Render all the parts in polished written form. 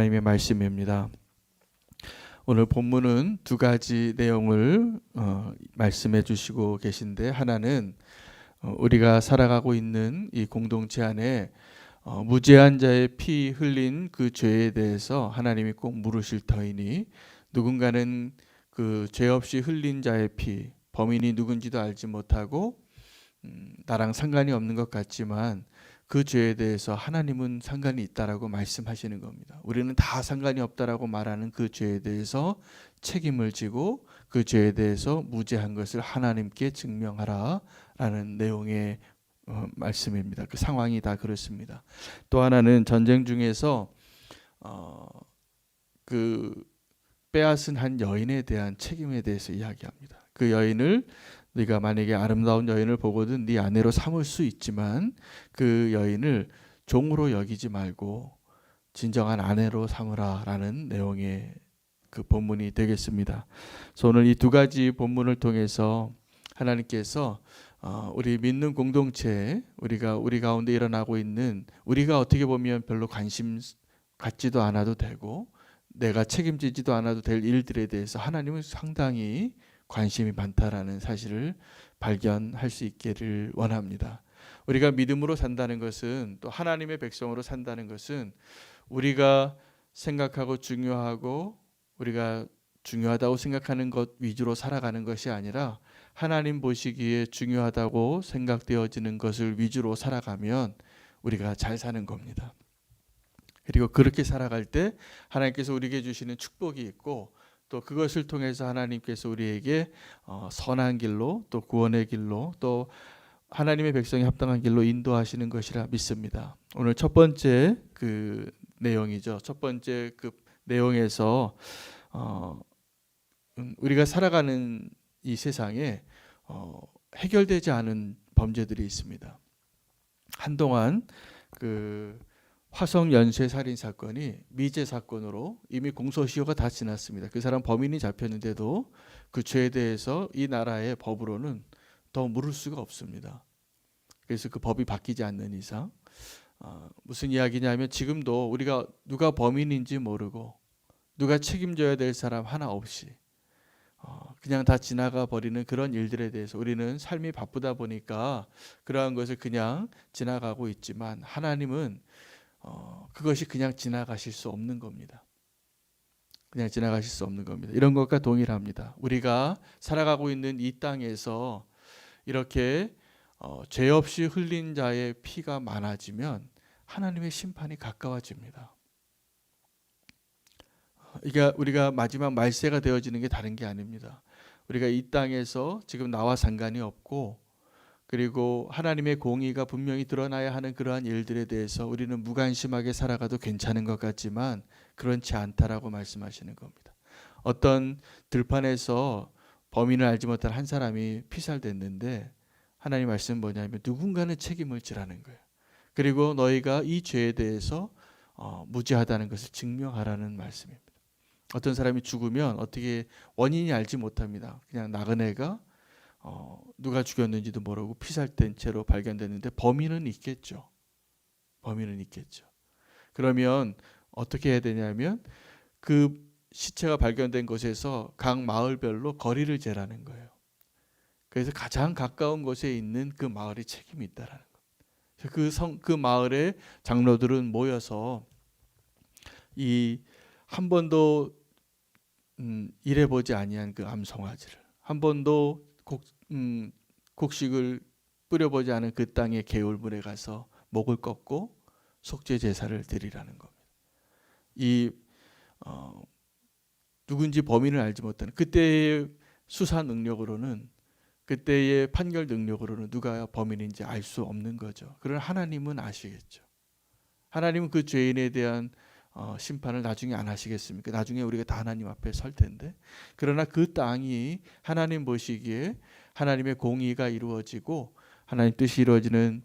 하나님의 말씀입니다. 오늘 본문은 두 가지 내용을 말씀해 주시고 계신데, 하나는 우리가 살아가고 있는 이 공동체 안에 무죄한 자의 피 흘린 그 죄에 대해서 하나님이 꼭 물으실 터이니, 누군가는 그 죄 없이 흘린 자의 피, 범인이 누군지도 알지 못하고 나랑 상관이 없는 것 같지만 그 죄에 대해서 하나님은 상관이 있다라고 말씀하시는 겁니다. 우리는 다 상관이 없다라고 말하는 그 죄에 대해서 책임을 지고 그 죄에 대해서 무죄한 것을 하나님께 증명하라라는 내용의 말씀입니다. 그 상황이 다 그렇습니다. 또 하나는 전쟁 중에서 그 빼앗은 한 여인에 대한 책임에 대해서 이야기합니다. 그 여인을 네가 만약에 아름다운 여인을 보거든 네 아내로 삼을 수 있지만 그 여인을 종으로 여기지 말고 진정한 아내로 삼으라라는 내용의 그 본문이 되겠습니다. 그래서 오늘 이 두 가지 본문을 통해서 하나님께서 우리 믿는 공동체, 우리 가운데 일어나고 있는, 우리가 어떻게 보면 별로 관심 갖지도 않아도 되고 내가 책임지지도 않아도 될 일들에 대해서 하나님은 상당히 관심이 많다라는 사실을 발견할 수 있기를 원합니다. 우리가 믿음으로 산다는 것은, 또 하나님의 백성으로 산다는 것은 우리가 생각하고 중요하고 우리가 중요하다고 생각하는 것 위주로 살아가는 것이 아니라 하나님 보시기에 중요하다고 생각되어지는 것을 위주로 살아가면 우리가 잘 사는 겁니다. 그리고 그렇게 살아갈 때 하나님께서 우리에게 주시는 축복이 있고, 또 그것을 통해서 하나님께서 우리에게 선한 길로, 또 구원의 길로, 또 하나님의 백성이 합당한 길로 인도하시는 것이라 믿습니다. 오늘 첫 번째 그 내용이죠. 첫 번째 그 내용에서 우리가 살아가는 이 세상에 해결되지 않은 범죄들이 있습니다. 한동안 그 화성 연쇄 살인 사건이 미제 사건으로 이미 공소시효가 다 지났습니다. 그 사람 범인이 잡혔는데도 그 죄에 대해서 이 나라의 법으로는 더 물을 수가 없습니다. 그래서 그 법이 바뀌지 않는 이상 무슨 이야기냐면, 지금도 우리가 누가 범인인지 모르고 누가 책임져야 될 사람 하나 없이 그냥 다 지나가 버리는 그런 일들에 대해서 우리는 삶이 바쁘다 보니까 그러한 것을 그냥 지나가고 있지만, 하나님은 그것이 그냥 지나가실 수 없는 겁니다. 그냥 지나가실 수 없는 겁니다. 이런 것과 동일합니다. 우리가 살아가고 있는 이 땅에서 이렇게 죄 없이 흘린 자의 피가 많아지면 하나님의 심판이 가까워집니다. 이게 우리가 마지막 말세가 되어지는 게 다른 게 아닙니다. 우리가 이 땅에서 지금 나와 상관이 없고, 그리고 하나님의 공의가 분명히 드러나야 하는 그러한 일들에 대해서 우리는 무관심하게 살아가도 괜찮은 것 같지만 그렇지 않다라고 말씀하시는 겁니다. 어떤 들판에서 범인을 알지 못한 한 사람이 피살됐는데, 하나님 말씀은 뭐냐면 누군가는 책임을 지라는 거예요. 그리고 너희가 이 죄에 대해서 무죄하다는 것을 증명하라는 말씀입니다. 어떤 사람이 죽으면 어떻게 원인이 알지 못합니다. 그냥 나그네가 누가 죽였는지도 모르고 피살된 채로 발견됐는데 범인은 있겠죠. 범인은 있겠죠. 그러면 어떻게 해야 되냐면 그 시체가 발견된 곳에서 각 마을별로 거리를 재라는 거예요. 그래서 가장 가까운 곳에 있는 그 마을이 책임이 있다라는 거예요. 그 마을의 장로들은 모여서 이 한 번도 일해보지 아니한 그 암송아지를, 한 번도 곡식을 뿌려보지 않은 그 땅의 개울물에 가서 목을 꺾고 속죄 제사를 드리라는 겁니다. 이 누군지 범인을 알지 못하는, 그때의 수사 능력으로는, 그때의 판결 능력으로는 누가 범인인지 알 수 없는 거죠. 그러나 하나님은 아시겠죠. 하나님은 그 죄인에 대한 심판을 나중에 안 하시겠습니까? 나중에 우리가 다 하나님 앞에 설 텐데. 그러나 그 땅이 하나님 보시기에 하나님의 공의가 이루어지고 하나님 뜻이 이루어지는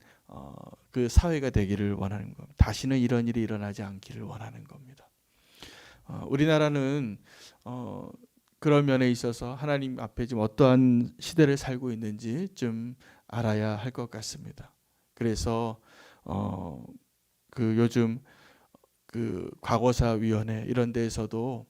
그 사회가 되기를 원하는 겁니다. 다시는 이런 일이 일어나지 않기를 원하는 겁니다. 우리나라는 그런 면에 있어서 하나님 앞에 지금 어떠한 시대를 살고 있는지 좀 알아야 할 것 같습니다. 그래서 그 요즘 그 과거사위원회 이런 데에서도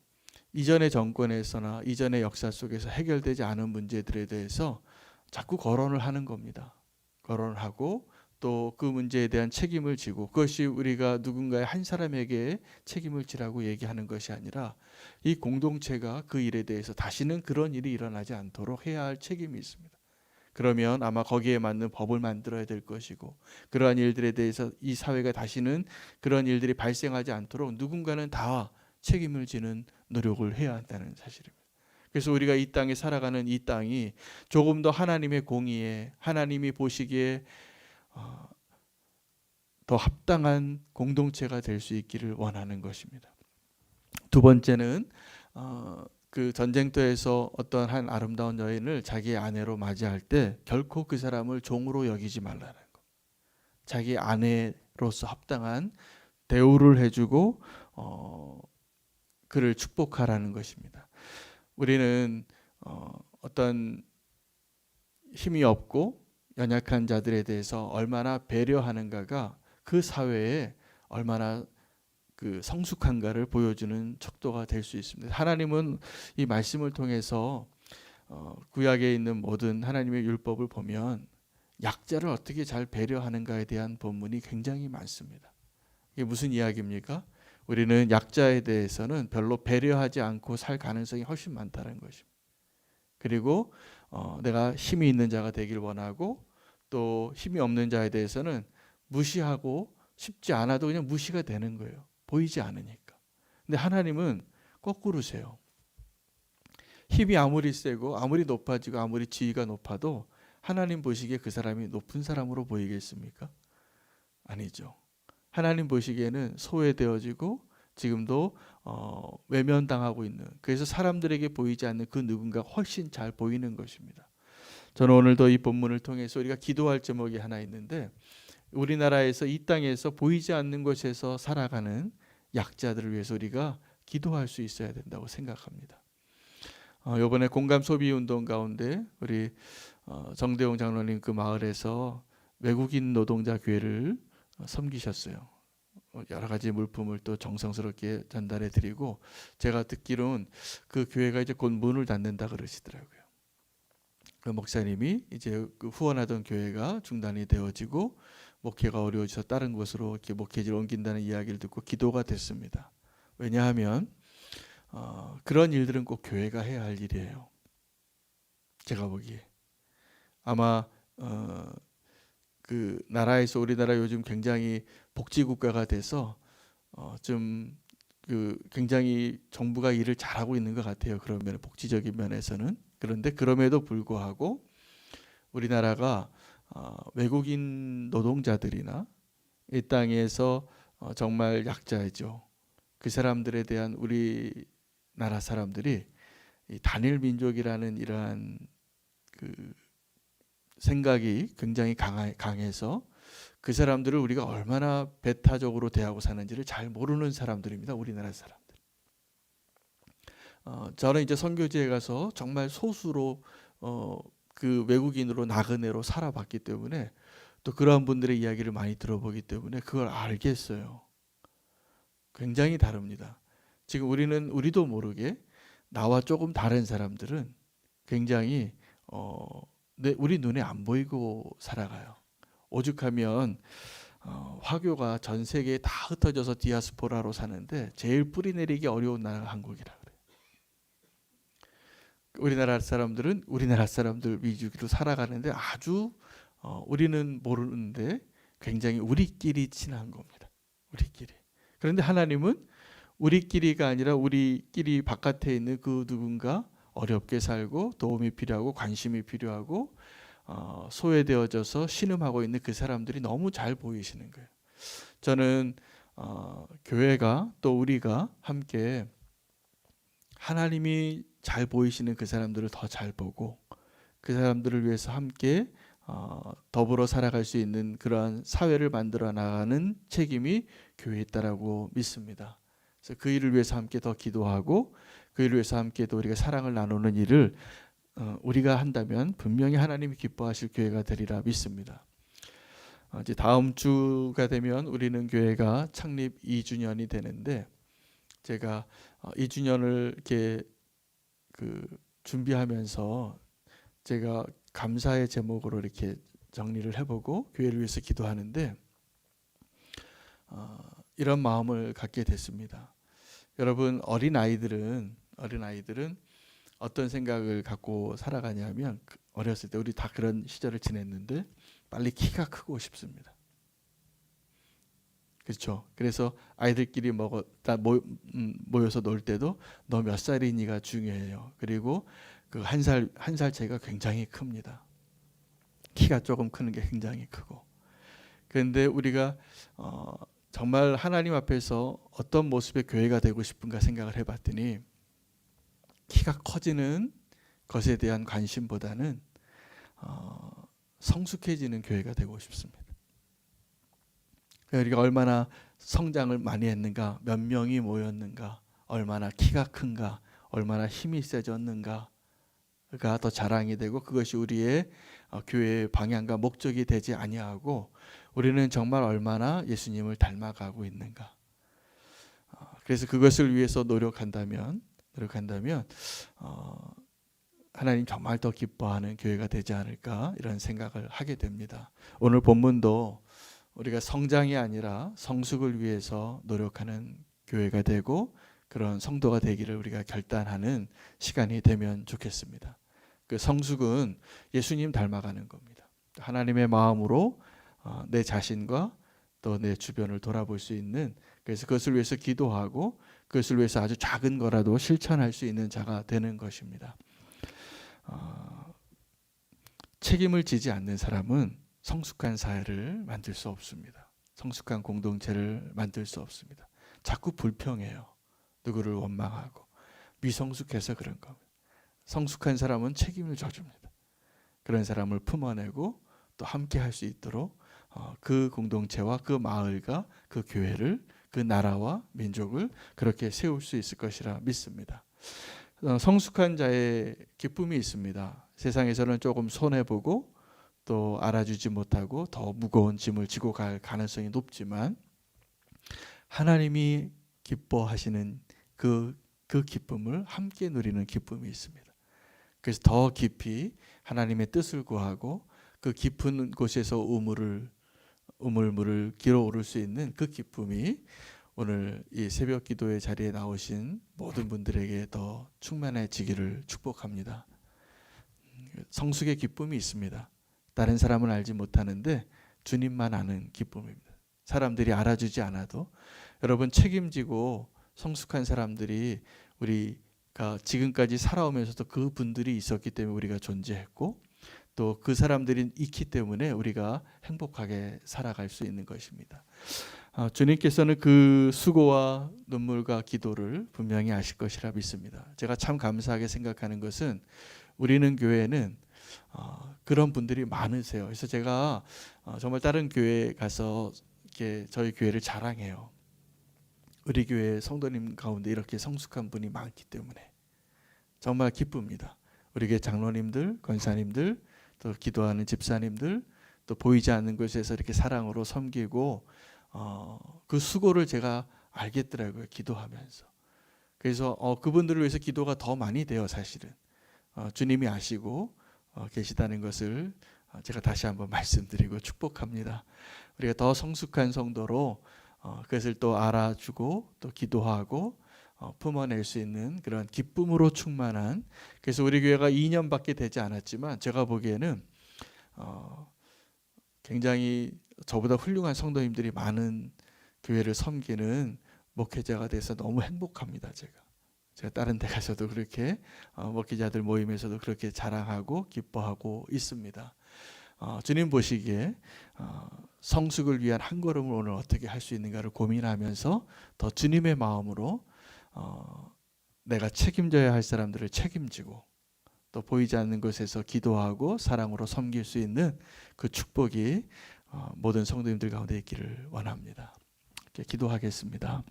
이전의 정권에서나 이전의 역사 속에서 해결되지 않은 문제들에 대해서 자꾸 거론을 하는 겁니다. 거론을 하고 또 그 문제에 대한 책임을 지고, 그것이 우리가 누군가의 한 사람에게 책임을 지라고 얘기하는 것이 아니라 이 공동체가 그 일에 대해서 다시는 그런 일이 일어나지 않도록 해야 할 책임이 있습니다. 그러면 아마 거기에 맞는 법을 만들어야 될 것이고, 그러한 일들에 대해서 이 사회가 다시는 그런 일들이 발생하지 않도록 누군가는 다 책임을 지는 노력을 해야 한다는 사실입니다. 그래서 우리가 이 땅에 살아가는 이 땅이 조금 더 하나님의 공의에, 하나님이 보시기에 더 합당한 공동체가 될 수 있기를 원하는 것입니다. 두 번째는 그 전쟁터에서 어떤 한 아름다운 여인을 자기의 아내로 맞이할 때 결코 그 사람을 종으로 여기지 말라는 것. 자기 아내로서 합당한 대우를 해주고 그를 축복하라는 것입니다. 우리는 어떤 힘이 없고 연약한 자들에 대해서 얼마나 배려하는가가 그 사회에 얼마나 그 성숙한가를 보여주는 척도가 될 수 있습니다. 하나님은 이 말씀을 통해서 구약에 있는 모든 하나님의 율법을 보면 약자를 어떻게 잘 배려하는가에 대한 본문이 굉장히 많습니다. 이게 무슨 이야기입니까? 우리는 약자에 대해서는 별로 배려하지 않고 살 가능성이 훨씬 많다는 것입니다. 그리고 내가 힘이 있는 자가 되길 원하고, 또 힘이 없는 자에 대해서는 무시하고 싶지 않아도 그냥 무시가 되는 거예요. 보이지 않으니까. 근데 하나님은 거꾸로세요. 힘이 아무리 세고 아무리 높아지고 아무리 지위가 높아도 하나님 보시기에 그 사람이 높은 사람으로 보이겠습니까? 아니죠. 하나님 보시기에는 소외되어지고 지금도 외면당하고 있는, 그래서 사람들에게 보이지 않는 그 누군가가 훨씬 잘 보이는 것입니다. 저는 오늘도 이 본문을 통해서 우리가 기도할 제목이 하나 있는데, 우리나라에서 이 땅에서 보이지 않는 곳에서 살아가는 약자들을 위해서 우리가 기도할 수 있어야 된다고 생각합니다. 이번에 공감 소비 운동 가운데 우리 정대용 장로님 그 마을에서 외국인 노동자 교회를 섬기셨어요. 여러 가지 물품을 또 정성스럽게 전달해 드리고, 제가 듣기로는 그 교회가 이제 곧 문을 닫는다 그러시더라고요. 그 목사님이 이제 그 후원하던 교회가 중단이 되어지고 목회가 어려워져서 다른 곳으로 이렇게 목회지를 옮긴다는 이야기를 듣고 기도가 됐습니다. 왜냐하면 그런 일들은 꼭 교회가 해야 할 일이에요. 제가 보기에 아마 그 나라에서, 우리나라 요즘 굉장히 복지국가가 돼서 좀 그 굉장히 정부가 일을 잘하고 있는 것 같아요. 그런 면, 복지적인 면에서는. 그런데 그럼에도 불구하고 우리나라가 외국인 노동자들이나 이 땅에서 정말 약자이죠. 그 사람들에 대한 우리나라 사람들이 이 단일 민족이라는 이러한 그 생각이 굉장히 강해서 그 사람들을 우리가 얼마나 배타적으로 대하고 사는지를 잘 모르는 사람들입니다. 우리나라 사람들. 저는 이제 선교지에 가서 정말 소수로 그 외국인으로 나그네로 살아봤기 때문에, 또 그러한 분들의 이야기를 많이 들어보기 때문에 그걸 알겠어요. 굉장히 다릅니다. 지금 우리도 모르게 나와 조금 다른 사람들은 굉장히 우리 눈에 안 보이고 살아가요. 오죽하면 화교가 전 세계에 다 흩어져서 디아스포라로 사는데 제일 뿌리내리기 어려운 나라가 한국이라 그래요. 우리나라 사람들은 우리나라 사람들 위주로 살아가는데 아주 우리는 모르는데 굉장히 우리끼리 친한 겁니다. 우리끼리. 그런데 하나님은 우리끼리가 아니라 우리끼리 바깥에 있는 그 누군가 어렵게 살고 도움이 필요하고 관심이 필요하고 소외되어져서 신음하고 있는 그 사람들이 너무 잘 보이시는 거예요. 저는 교회가, 또 우리가 함께 하나님이 잘 보이시는 그 사람들을 더 잘 보고 그 사람들을 위해서 함께 더불어 살아갈 수 있는 그러한 사회를 만들어 나가는 책임이 교회에 있다라고 믿습니다. 그래서 그 일을 위해서 함께 더 기도하고 그 일을 위해서 함께 또 우리가 사랑을 나누는 일을 우리가 한다면 분명히 하나님이 기뻐하실 교회가 되리라 믿습니다. 이제 다음 주가 되면 우리는 교회가 창립 2주년이 되는데 제가 2주년을 이렇게 준비하면서 제가 감사의 제목으로 이렇게 정리를 해보고 교회를 위해서 기도하는데 이런 마음을 갖게 됐습니다. 여러분 어린아이들은 어떤 생각을 갖고 살아가냐면 어렸을 때 우리 다 그런 시절을 지냈는데 빨리 키가 크고 싶습니다. 그렇죠. 그래서 아이들끼리 모여서 놀 때도 너 몇 살이니가 중요해요. 그리고 그 한 살 차이가 굉장히 큽니다. 키가 조금 크는 게 굉장히 크고. 그런데 우리가 정말 하나님 앞에서 어떤 모습의 교회가 되고 싶은가 생각을 해봤더니 키가 커지는 것에 대한 관심보다는 성숙해지는 교회가 되고 싶습니다. 우리가 얼마나 성장을 많이 했는가, 몇 명이 모였는가, 얼마나 키가 큰가, 얼마나 힘이 세졌는가가 더 자랑이 되고 그것이 우리의 교회의 방향과 목적이 되지 아니하고 우리는 정말 얼마나 예수님을 닮아가고 있는가. 그래서 그것을 위해서 노력한다면 하나님 정말 더 기뻐하는 교회가 되지 않을까 이런 생각을 하게 됩니다. 오늘 본문도 우리가 성장이 아니라 성숙을 위해서 노력하는 교회가 되고 그런 성도가 되기를 우리가 결단하는 시간이 되면 좋겠습니다. 그 성숙은 예수님 닮아가는 겁니다. 하나님의 마음으로 내 자신과 또 내 주변을 돌아볼 수 있는, 그래서 그것을 위해서 기도하고 그것을 위해서 아주 작은 거라도 실천할 수 있는 자가 되는 것입니다. 책임을 지지 않는 사람은 성숙한 사회를 만들 수 없습니다. 성숙한 공동체를 만들 수 없습니다. 자꾸 불평해요. 누구를 원망하고 미성숙해서 그런 겁니다. 성숙한 사람은 책임을 져줍니다. 그런 사람을 품어내고 또 함께 할 수 있도록 그 공동체와 그 마을과 그 교회를, 그 나라와 민족을 그렇게 세울 수 있을 것이라 믿습니다. 성숙한 자의 기쁨이 있습니다. 세상에서는 조금 손해보고 또 알아주지 못하고 더 무거운 짐을 지고 갈 가능성이 높지만 하나님이 기뻐하시는 그 기쁨을 함께 누리는 기쁨이 있습니다. 그래서 더 깊이 하나님의 뜻을 구하고 그 깊은 곳에서 우물물을 길어오를 수 있는 그 기쁨이 오늘 이 새벽 기도의 자리에 나오신 모든 분들에게 더 충만해지기를 축복합니다. 성숙의 기쁨이 있습니다. 다른 사람은 알지 못하는데 주님만 아는 기쁨입니다. 사람들이 알아주지 않아도 여러분 책임지고 성숙한 사람들이 우리가 지금까지 살아오면서도 그 분들이 있었기 때문에 우리가 존재했고 또 그 사람들이 있기 때문에 우리가 행복하게 살아갈 수 있는 것입니다. 주님께서는 그 수고와 눈물과 기도를 분명히 아실 것이라 믿습니다. 제가 참 감사하게 생각하는 것은 우리는 교회는 그런 분들이 많으세요. 그래서 제가 정말 다른 교회에 가서 이렇게 저희 교회를 자랑해요. 우리 교회 성도님 가운데 이렇게 성숙한 분이 많기 때문에 정말 기쁩니다. 우리 교회 장로님들, 권사님들, 또 기도하는 집사님들, 또 보이지 않는 곳에서 이렇게 사랑으로 섬기고 그 수고를 제가 알겠더라고요. 기도하면서. 그래서 그분들을 위해서 기도가 더 많이 돼요. 사실은 주님이 아시고 계시다는 것을 제가 다시 한번 말씀드리고 축복합니다. 우리가 더 성숙한 성도로 그것을 또 알아주고 또 기도하고 품어낼 수 있는 그런 기쁨으로 충만한, 그래서 우리 교회가 2년밖에 되지 않았지만 제가 보기에는 굉장히 저보다 훌륭한 성도님들이 많은 교회를 섬기는 목회자가 돼서 너무 행복합니다. 제가 다른 데 가서도 그렇게 목회자들 모임에서도 그렇게 자랑하고 기뻐하고 있습니다. 주님 보시기에 성숙을 위한 한 걸음을 오늘 어떻게 할 수 있는가를 고민하면서 더 주님의 마음으로 내가 책임져야 할 사람들을 책임지고 또 보이지 않는 곳에서 기도하고 사랑으로 섬길 수 있는 그 축복이 모든 성도님들 가운데 있기를 원합니다. 이렇게 기도하겠습니다.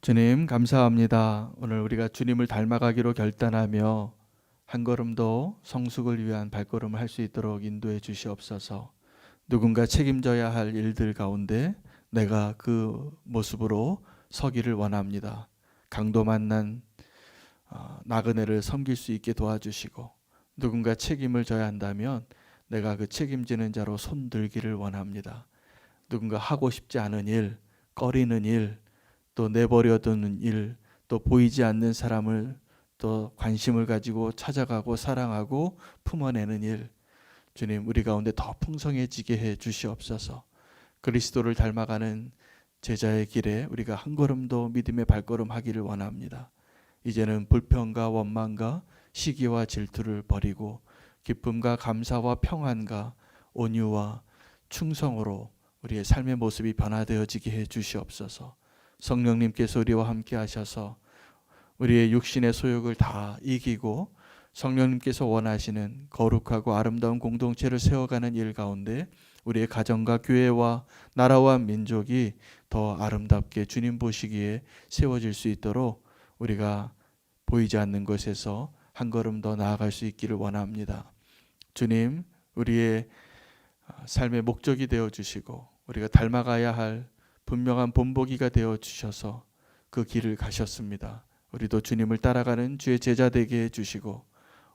주님 감사합니다. 오늘 우리가 주님을 닮아가기로 결단하며 한 걸음 더 성숙을 위한 발걸음을 할 수 있도록 인도해 주시옵소서. 누군가 책임져야 할 일들 가운데 내가 그 모습으로 서기를 원합니다. 강도 만난 나그네를 섬길 수 있게 도와주시고, 누군가 책임을 져야 한다면 내가 그 책임지는 자로 손들기를 원합니다. 누군가 하고 싶지 않은 일, 꺼리는 일, 또 내버려두는 일, 또 보이지 않는 사람을 또 관심을 가지고 찾아가고 사랑하고 품어내는 일, 주님 우리 가운데 더 풍성해지게 해 주시옵소서. 그리스도를 닮아가는 제자의 길에 우리가 한 걸음도 믿음의 발걸음 하기를 원합니다. 이제는 불평과 원망과 시기와 질투를 버리고 기쁨과 감사와 평안과 온유와 충성으로 우리의 삶의 모습이 변화되어지게 해 주시옵소서. 성령님께서 우리와 함께 하셔서 우리의 육신의 소욕을 다 이기고 성령님께서 원하시는 거룩하고 아름다운 공동체를 세워가는 일 가운데 우리의 가정과 교회와 나라와 민족이 더 아름답게 주님 보시기에 세워질 수 있도록 우리가 보이지 않는 곳에서 한 걸음 더 나아갈 수 있기를 원합니다. 주님, 우리의 삶의 목적이 되어주시고 우리가 닮아가야 할 분명한 본보기가 되어주셔서 그 길을 가셨습니다. 우리도 주님을 따라가는 주의 제자 되게 해주시고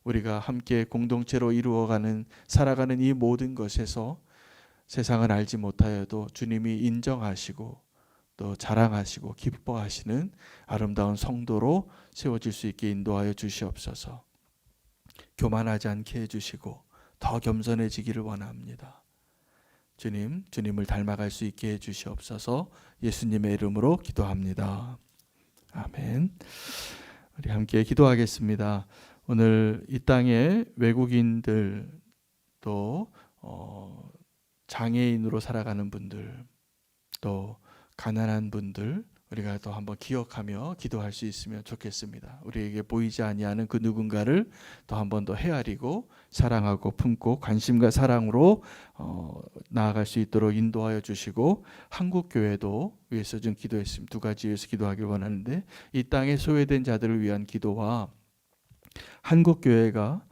우리가 함께 공동체로 이루어가는 살아가는 이 모든 것에서 세상은 알지 못하여도 주님이 인정하시고 또 자랑하시고 기뻐하시는 아름다운 성도로 세워질 수 있게 인도하여 주시옵소서. 교만하지 않게 해주시고 더 겸손해지기를 원합니다. 주님, 주님을 닮아갈 수 있게 해주시옵소서. 예수님의 이름으로 기도합니다. 아멘. 우리 함께 기도하겠습니다. 오늘 이 땅에 외국인들 또 장애인으로 살아가는 분들 또 가난한 분들 우리가 또 한번 기억하며 기도할 수 있으면 좋겠습니다. 우리에게 보이지 아니하는 그 누군가를 또 한 번 더 헤아리고 사랑하고 품고 관심과 사랑으로 나아갈 수 있도록 인도하여 주시고 한국교회도 위해서 좀 기도했습니다. 두 가지 위해서 기도하길 원하는데 이 땅에 소외된 자들을 위한 기도와 한국교회가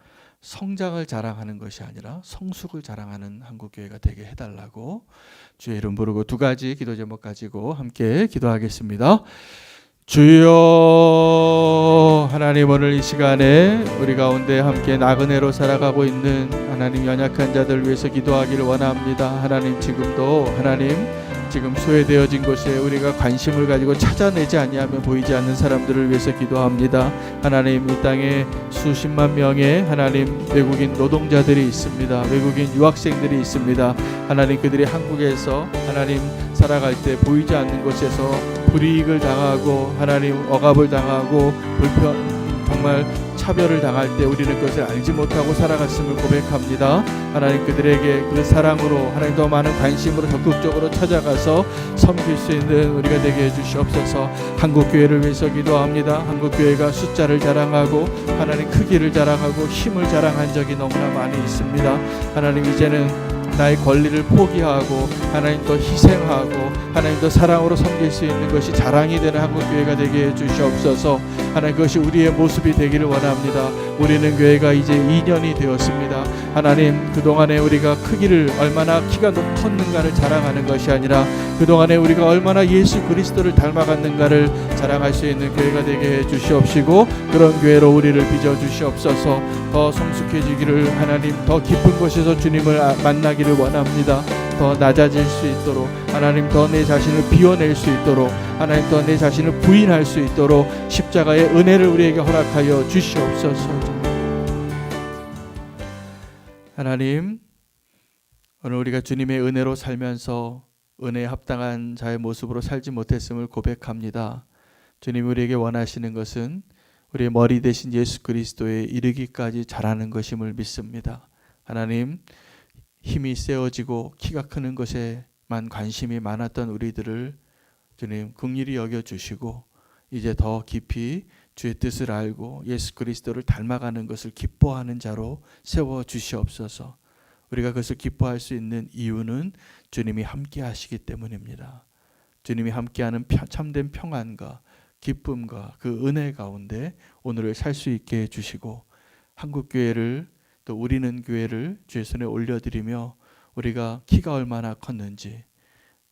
성장을 자랑하는 것이 아니라 성숙을 자랑하는 한국교회가 되게 해달라고 주의 이름 부르고 두 가지 기도 제목 가지고 함께 기도하겠습니다. 주여, 하나님 오늘 이 시간에 우리 가운데 함께 나그네로 살아가고 있는 하나님 연약한 자들 위해서 기도하기를 원합니다. 하나님 지금도 하나님 지금 소외되어진 곳에 우리가 관심을 가지고 찾아내지 아니하면 보이지 않는 사람들을 위해서 기도합니다. 하나님 이 땅에 수십만 명의 하나님 외국인 노동자들이 있습니다. 외국인 유학생들이 있습니다. 하나님 그들이 한국에서 하나님 살아갈 때 보이지 않는 곳에서 불이익을 당하고 하나님 억압을 당하고 정말 차별을 당할 때 우리는 그것을 알지 못하고 살아갔음을 고백합니다. 하나님 그들에게 그 사랑으로 하나님 더 많은 관심으로 적극적으로 찾아가서 섬길 수 있는 우리가 되게 해주시옵소서. 한국교회를 위해서 기도합니다. 한국교회가 숫자를 자랑하고 하나님 크기를 자랑하고 힘을 자랑한 적이 너무나 많이 있습니다. 하나님 이제는 나의 권리를 포기하고 하나님 더 희생하고 하나님 더 사랑으로 섬길 수 있는 것이 자랑이 되는 한국교회가 되게 해주시옵소서. 하나님 그것이 우리의 모습이 되기를 원합니다. 우리는 교회가 이제 2년이 되었습니다. 하나님 그동안에 우리가 크기를 얼마나 키가 컸는가를 자랑하는 것이 아니라 그동안에 우리가 얼마나 예수 그리스도를 닮아갔는가를 자랑할 수 있는 교회가 되게 해주시옵시고 그런 교회로 우리를 빚어주시옵소서. 더 성숙해지기를 하나님 더 깊은 곳에서 주님을 만나기를 원합니다. 더 낮아질 수 있도록 하나님 더 내 자신을 비워낼 수 있도록 하나님 더 내 자신을 부인할 수 있도록 십자가의 은혜를 우리에게 허락하여 주시옵소서. 하나님 오늘 우리가 주님의 은혜로 살면서 은혜에 합당한 자의 모습으로 살지 못했음을 고백합니다. 주님 우리에게 원하시는 것은 우리의 머리 대신 예수 그리스도에 이르기까지 자라는 것임을 믿습니다. 하나님 힘이 세워지고 키가 크는 것에만 관심이 많았던 우리들을 주님 긍휼히 여겨주시고 이제 더 깊이 주의 뜻을 알고 예수 그리스도를 닮아가는 것을 기뻐하는 자로 세워주시옵소서. 우리가 그것을 기뻐할 수 있는 이유는 주님이 함께 하시기 때문입니다. 주님이 함께하는 참된 평안과 기쁨과 그 은혜 가운데 오늘을 살 수 있게 해주시고 한국교회를 또 우리는 교회를 주의 손에 올려드리며 우리가 키가 얼마나 컸는지,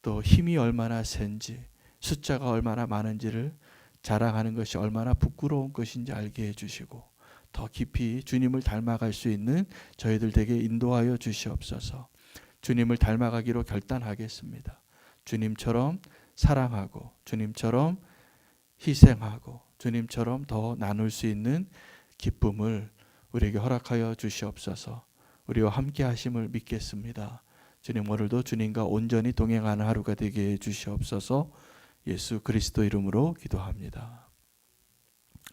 또 힘이 얼마나 센지, 숫자가 얼마나 많은지를 자랑하는 것이 얼마나 부끄러운 것인지 알게 해주시고, 더 깊이 주님을 닮아갈 수 있는 저희들 되게 인도하여 주시옵소서. 주님을 닮아가기로 결단하겠습니다. 주님처럼 사랑하고, 주님처럼 희생하고, 주님처럼 더 나눌 수 있는 기쁨을 우리에게 허락하여 주시옵소서. 우리와 함께 하심을 믿겠습니다. 주님, 오늘도 주님과 온전히 동행하는 하루가 되게 해 주시옵소서. 예수 그리스도 이름으로 기도합니다.